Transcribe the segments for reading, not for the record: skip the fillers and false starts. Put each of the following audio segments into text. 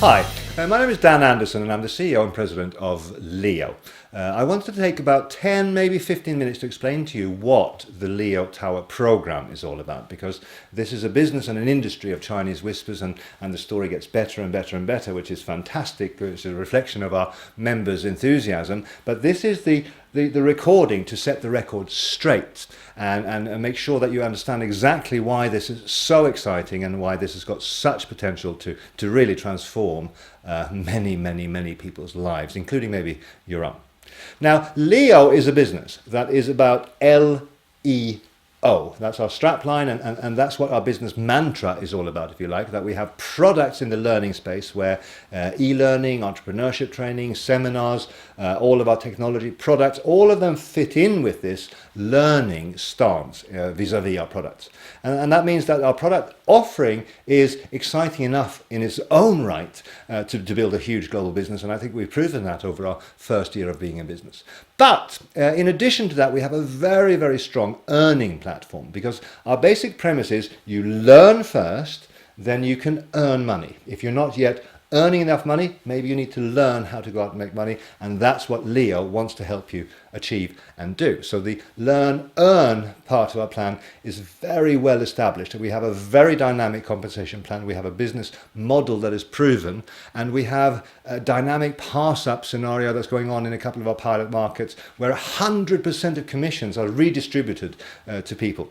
Hi, my name is Dan Andersson and I'm the CEO and President of Leo. I wanted to take about 10, maybe 15 minutes to explain to you what the Leo Tower program is all about, because this is a business and an industry of Chinese whispers, and the story gets better and better and better, which is fantastic. It's a reflection of our members' enthusiasm, but this is the recording to set the record straight and make sure that you understand exactly why this is so exciting and why this has got such potential to really transform many people's lives, including maybe your own. Now, Leo is a business that is about LEO. That's our strapline, and that's what our business mantra is all about, if you like, that we have products in the learning space where e-learning, entrepreneurship training, seminars, all of our technology products, all of them fit in with this learning stance vis-a-vis our products. And that means that our product offering is exciting enough in its own right to build a huge global business, and I think we've proven that over our first year of being in business. But in addition to that, we have a very strong earning platform, because our basic premise is you learn first, then you can earn money. If you're not yet earning enough money, maybe you need to learn how to go out and make money, and that's what Leo wants to help you achieve and do. So the learn-earn part of our plan is very well established. We have a very dynamic compensation plan. We have a business model that is proven, and we have a dynamic pass-up scenario that's going on in a couple of our pilot markets where 100% of commissions are redistributed to people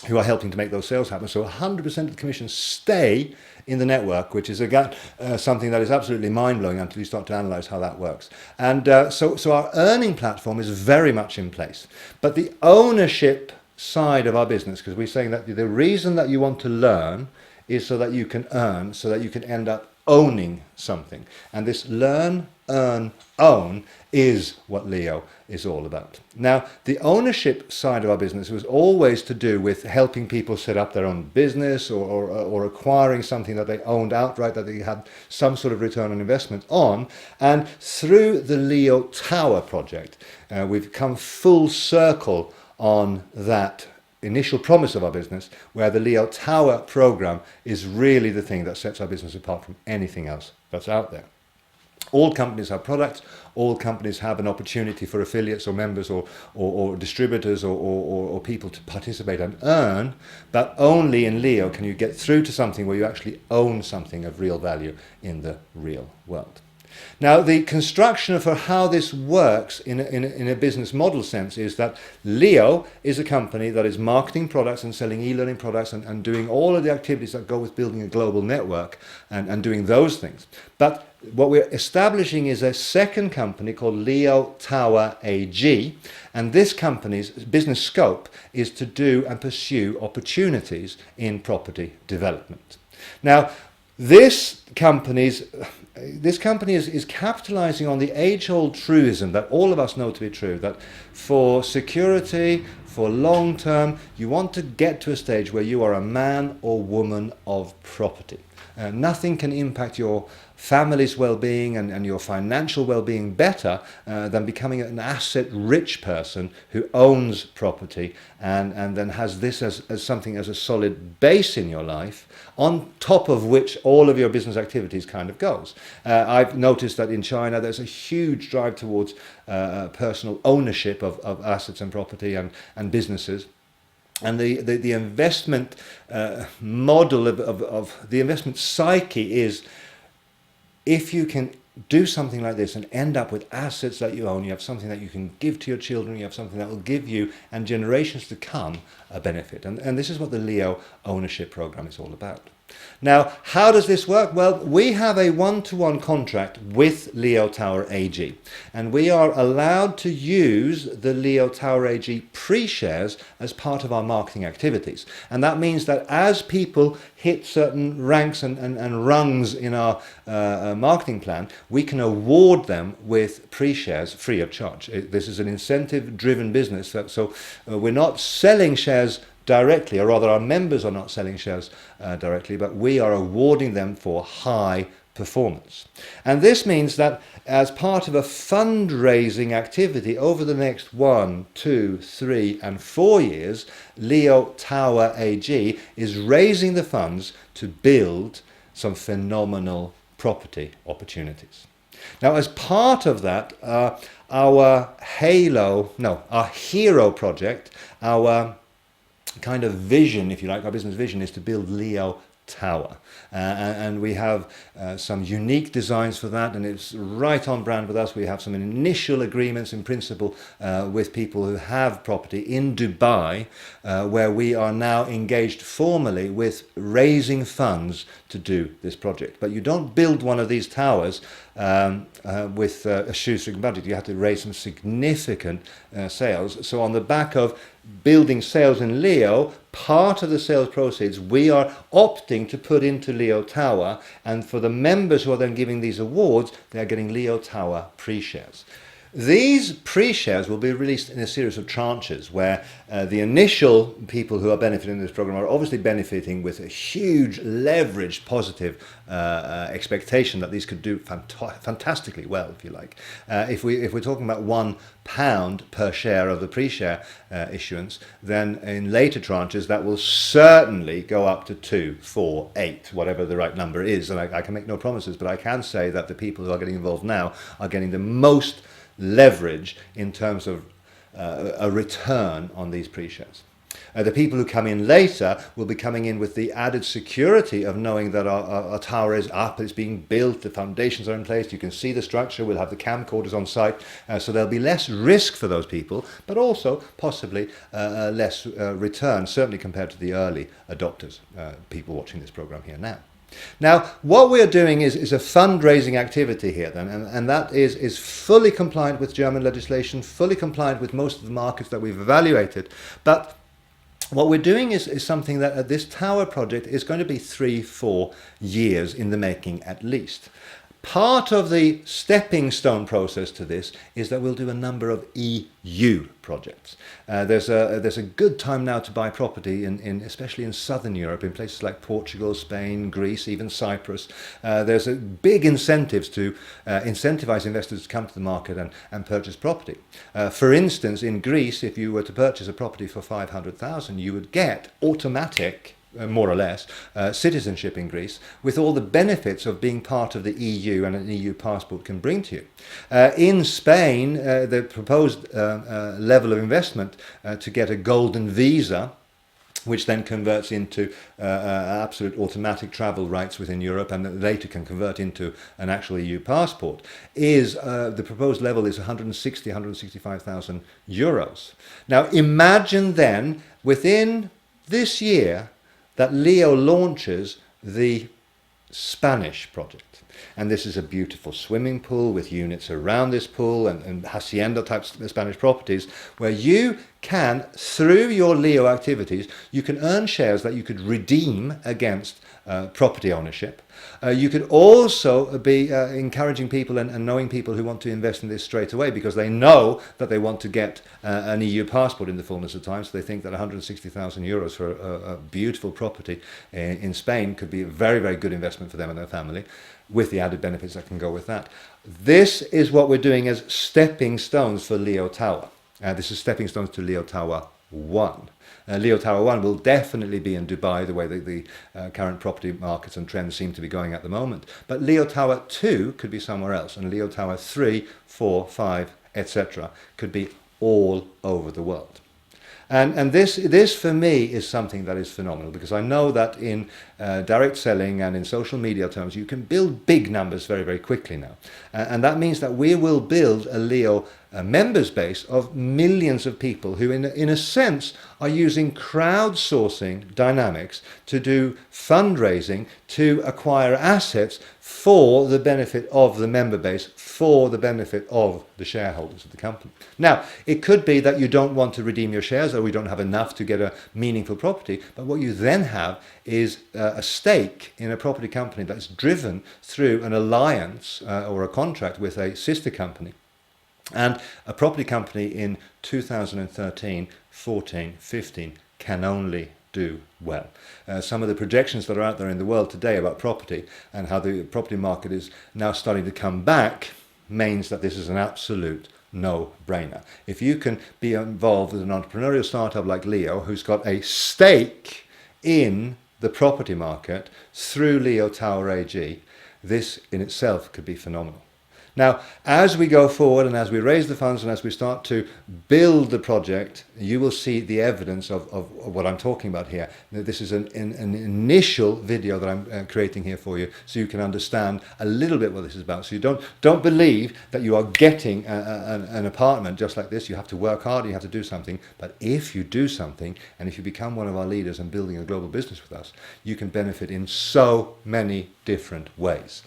who are helping to make those sales happen. So 100% of the commissions stay in the network, which is again something that is absolutely mind-blowing until you start to analyze how that works. And so our earning platform is very much in place. But the ownership side of our business, because we're saying that the reason that you want to learn is so that you can earn, so that you can end up owning something. And this learn, earn, own is what Leo is all about. Now, the ownership side of our business was always to do with helping people set up their own business or acquiring something that they owned outright, that they had some sort of return on investment on. And through the Leo Tower project, we've come full circle on that initial promise of our business, where the Leo Tower program is really the thing that sets our business apart from anything else that's out there. All companies have products, all companies have an opportunity for affiliates or members or distributors or people to participate and earn, but only in Leo can you get through to something where you actually own something of real value in the real world. Now, the construction for how this works in a business model sense is that Leo is a company that is marketing products and selling e-learning products and doing all of the activities that go with building a global network and doing those things. But what we're establishing is a second company called Leo Tower AG, and this company's business scope is to do and pursue opportunities in property development. Now, this company is capitalizing on the age-old truism that all of us know to be true, that for security, for long-term, you want to get to a stage where you are a man or woman of property. Nothing can impact your family's well-being and your financial well-being better than becoming an asset-rich person who owns property and then has this as something as a solid base in your life, on top of which all of your business activities kind of goes. I've noticed that in China there's a huge drive towards personal ownership of assets and property and businesses. And the investment model of the investment psyche is, if you can do something like this and end up with assets that you own, you have something that you can give to your children, you have something that will give you and generations to come a benefit. And this is what the Leo ownership program is all about. Now, how does this work? Well, we have a one-to-one contract with Leo Tower AG, and we are allowed to use the Leo Tower AG pre-shares as part of our marketing activities. And that means that as people hit certain ranks and rungs in our marketing plan, we can award them with pre-shares free of charge. This is an incentive-driven business, so we're not selling shares directly, or rather our members are not selling shares directly, but we are awarding them for high performance. And this means that as part of a fundraising activity over the next 1, 2, 3 and 4 years, Leo Tower AG is raising the funds to build some phenomenal property opportunities. Now, as part of that, our hero project, our kind of vision, if you like, our business vision is to build Leo Tower. And we have some unique designs for that, and it's right on brand with us. We have some initial agreements in principle with people who have property in Dubai, where we are now engaged formally with raising funds to do this project. But you don't build one of these towers with a shoestring budget. You have to raise some significant sales. So on the back of building sales in Leo, part of the sales proceeds we are opting to put into Leo Tower, and for the members who are then giving these awards, they are getting Leo Tower pre-shares. These pre-shares will be released in a series of tranches where the initial people who are benefiting from this program are obviously benefiting with a huge leveraged positive expectation that these could do fantastically well, if you like. If we're talking about £1 per share of the pre-share issuance, then in later tranches that will certainly go up to 2, 4, 8, whatever the right number is. And I can make no promises, but I can say that the people who are getting involved now are getting the most leverage in terms of a return on these pre-shares. The people who come in later will be coming in with the added security of knowing that our tower is up, it's being built, the foundations are in place, you can see the structure, we'll have the camcorders on site, so there'll be less risk for those people, but also possibly less return, certainly compared to the early adopters, people watching this program here now. Now, what we are doing is a fundraising activity here then, and that is fully compliant with German legislation, fully compliant with most of the markets that we've evaluated. But what we're doing is something that this tower project is going to be 3-4 years in the making at least. Part of the stepping stone process to this is that we'll do a number of EU projects. There's a good time now to buy property especially in southern Europe, in places like Portugal, Spain, Greece, even Cyprus. There's a big incentives to incentivize investors to come to the market and purchase property. For instance, in Greece, if you were to purchase a property for 500,000, you would get automatic, more or less, citizenship in Greece, with all the benefits of being part of the EU and an EU passport can bring to you. In Spain, the proposed level of investment to get a golden visa, which then converts into absolute automatic travel rights within Europe and later can convert into an actual EU passport, is the proposed level is 165,000 euros. Now imagine then, within this year, that Leo launches the Spanish project. And this is a beautiful swimming pool with units around this pool and hacienda type Spanish properties where you can, through your Leo activities, you can earn shares that you could redeem against property ownership. You could also be encouraging people and knowing people who want to invest in this straight away because they know that they want to get an EU passport in the fullness of time, so they think that 160,000 euros for a beautiful property in Spain could be a very, very good investment for them and their family, with the added benefits that can go with that. This is what we're doing as stepping stones for Leo Tower. This is stepping stones to Leo Tower 1. Leo Tower 1 will definitely be in Dubai, the way the current property markets and trends seem to be going at the moment. But Leo Tower 2 could be somewhere else, and Leo Tower 3, 4, 5, etc. could be all over the world. And this for me is something that is phenomenal, because I know that in direct selling and in social media terms, you can build big numbers very, very quickly now. And that means that we will build a Leo members base of millions of people who in a sense are using crowdsourcing dynamics to do fundraising, to acquire assets for the benefit of the member base, for the benefit of the shareholders of the company. Now, it could be that you don't want to redeem your shares, or we don't have enough to get a meaningful property, but what you then have is a stake in a property company that's driven through an alliance or a contract with a sister company. And a property company in 2013, 14, 15 can only do well. Some of the projections that are out there in the world today about property and how the property market is now starting to come back means that this is an absolute no-brainer. If you can be involved with an entrepreneurial startup like Leo, who's got a stake in the property market through Leo Tower AG, this in itself could be phenomenal. Now, as we go forward and as we raise the funds and as we start to build the project, you will see the evidence of what I'm talking about here. This is an initial video that I'm creating here for you, so you can understand a little bit what this is about. So you don't believe that you are getting an apartment just like this. You have to work hard, you have to do something. But if you do something, and if you become one of our leaders and building a global business with us, you can benefit in so many different ways.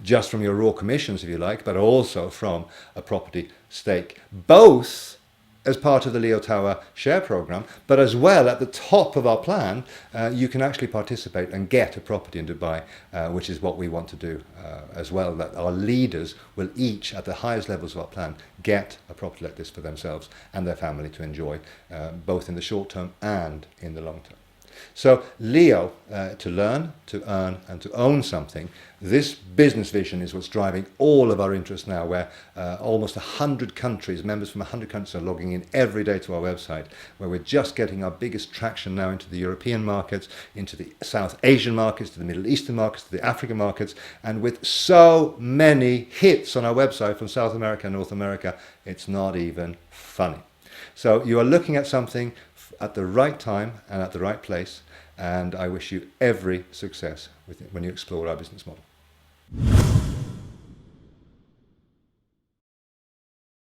Just from your raw commissions, if you like, but also from a property stake, both as part of the Leo Tower share program, but as well at the top of our plan, you can actually participate and get a property in Dubai, which is what we want to do as well, that our leaders will each, at the highest levels of our plan, get a property like this for themselves and their family to enjoy, both in the short term and in the long term. So Leo, to learn, to earn and to own something, this business vision is what's driving all of our interest now, where almost 100 countries, members from 100 countries are logging in every day to our website, where we're just getting our biggest traction now into the European markets, into the South Asian markets, to the Middle Eastern markets, to the African markets, and with so many hits on our website from South America and North America, it's not even funny. So you are looking at something at the right time and at the right place, and I wish you every success when you explore our business model.